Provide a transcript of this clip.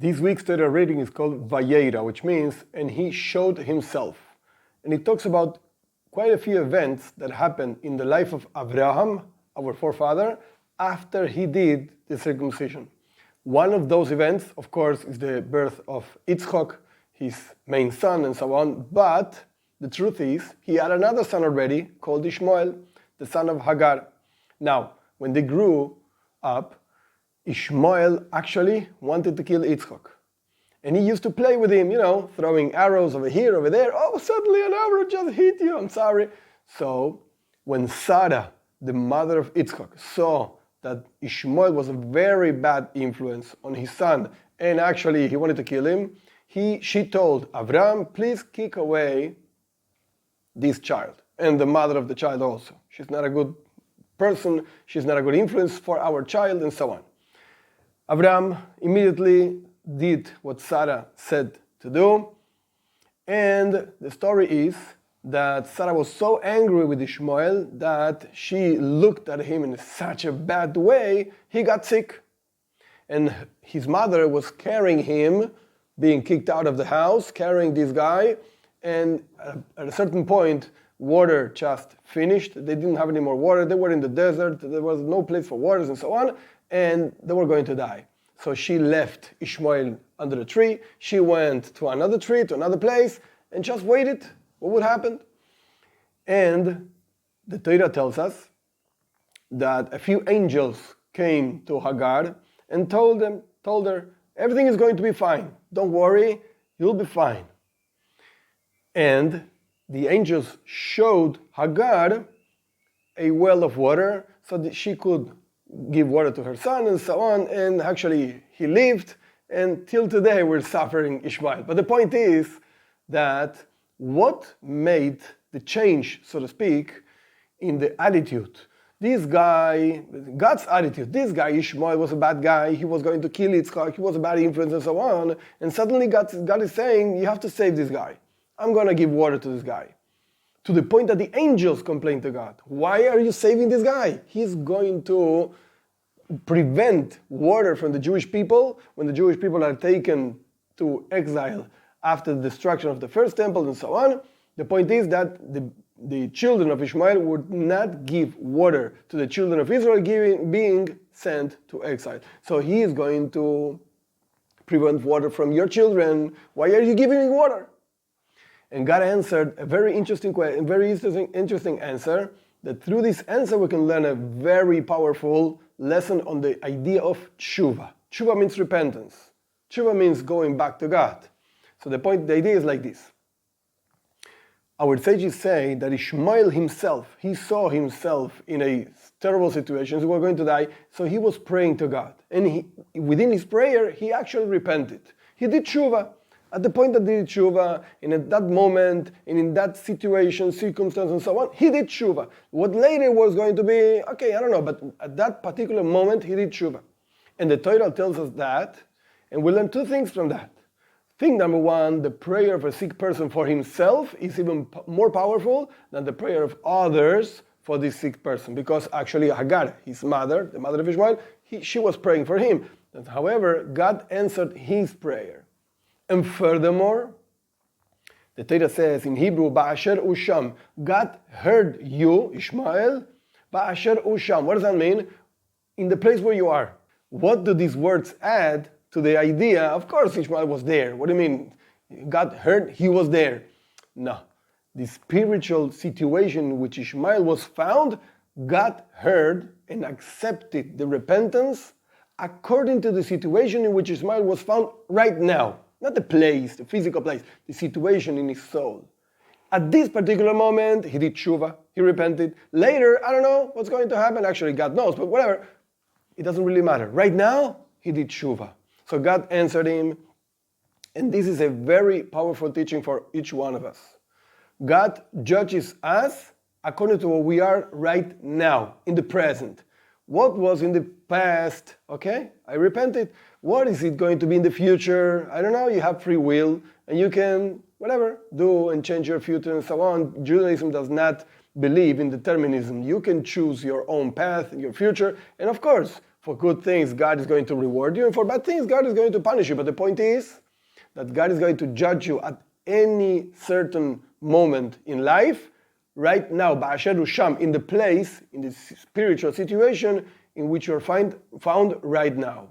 This week's Torah reading is called Vayera, which means, and he showed himself. And it talks about quite a few events that happened in the life of Avraham, our forefather, after he did the circumcision. One of those events, of course, is the birth of Yitzchak, his main son, and so on. But the truth is, he had another son already called Ishmael, the son of Hagar. Now, when they grew up, Ishmael actually wanted to kill Yitzchak. And he used to play with him, throwing arrows over here, over there. Oh, suddenly an arrow just hit you, I'm sorry. So when Sarah, the mother of Yitzchak, saw that Ishmael was a very bad influence on his son, and actually he wanted to kill him, she told Avraham, please kick away this child, and the mother of the child also. She's not a good person, she's not a good influence for our child, and so on. Avraham immediately did what Sarah said to do, and the story is that Sarah was so angry with Ishmael that she looked at him in such a bad way, he got sick. And his mother was carrying him, being kicked out of the house, carrying this guy, and at a certain point, water just finished. They didn't have any more water. They were in the desert. There was no place for waters and so on, and they were going to die. So she left Ishmael under a tree. She went to another tree, to another place, and just waited. What would happen? And the Torah tells us that a few angels came to Hagar and told her, everything is going to be fine. Don't worry, you'll be fine. And the angels showed Hagar a well of water so that she could give water to her son and so on. And actually he lived, and till today we're suffering Ishmael. But the point is that what made the change, so to speak, in the attitude? This guy, God's attitude, this guy Ishmael was a bad guy, he was going to kill Yitzchak, he was a bad influence and so on, and suddenly God is saying, you have to save this guy. I'm going to give water to this guy. To the point that the angels complained to God, why are you saving this guy? He's going to prevent water from the Jewish people when the Jewish people are taken to exile after the destruction of the first temple and so on. The point is that the children of Ishmael would not give water to the children of Israel being sent to exile. So he is going to prevent water from your children. Why are you giving me water? And God answered a very interesting answer, that through this answer we can learn a very powerful lesson on the idea of tshuva. Tshuva means repentance. Tshuva means going back to God. So the idea is like this. Our sages say that Ishmael himself, he saw himself in a terrible situation, he was going to die, so he was praying to God. And within his prayer, he actually repented. He did tshuva. At the point that he did tshuva, and at that moment, and in that situation, circumstance, and so on, he did tshuva. What later was going to be, okay, I don't know, but at that particular moment, he did tshuva. And the Torah tells us that, and we learn two things from that. Thing number one, the prayer of a sick person for himself is even more powerful than the prayer of others for this sick person. Because actually Hagar, his mother, the mother of Ishmael, she was praying for him. However, God answered his prayer. And furthermore, the Torah says in Hebrew, Ba'asher Usham, God heard you, Ishmael, Ba'asher Usham. What does that mean? In the place where you are. What do these words add to the idea? Of course Ishmael was there. What do you mean? God heard, he was there. No. The spiritual situation in which Ishmael was found, God heard and accepted the repentance according to the situation in which Ishmael was found right now. Not the place, the physical place, the situation in his soul. At this particular moment, he did tshuva, he repented. Later, I don't know what's going to happen. Actually, God knows, but whatever. It doesn't really matter. Right now, he did tshuva. So God answered him, and this is a very powerful teaching for each one of us. God judges us according to what we are right now, in the present. What was in the past? Okay, I repented. What is it going to be in the future? I don't know, you have free will, and you can, whatever, do and change your future and so on. Judaism does not believe in determinism. You can choose your own path, your future, and of course, For good things, God is going to reward you, and for bad things, God is going to punish you. But the point is that God is going to judge you at any certain moment in life, right now, ba'asher usham, in the place, in the spiritual situation in which you're found right now.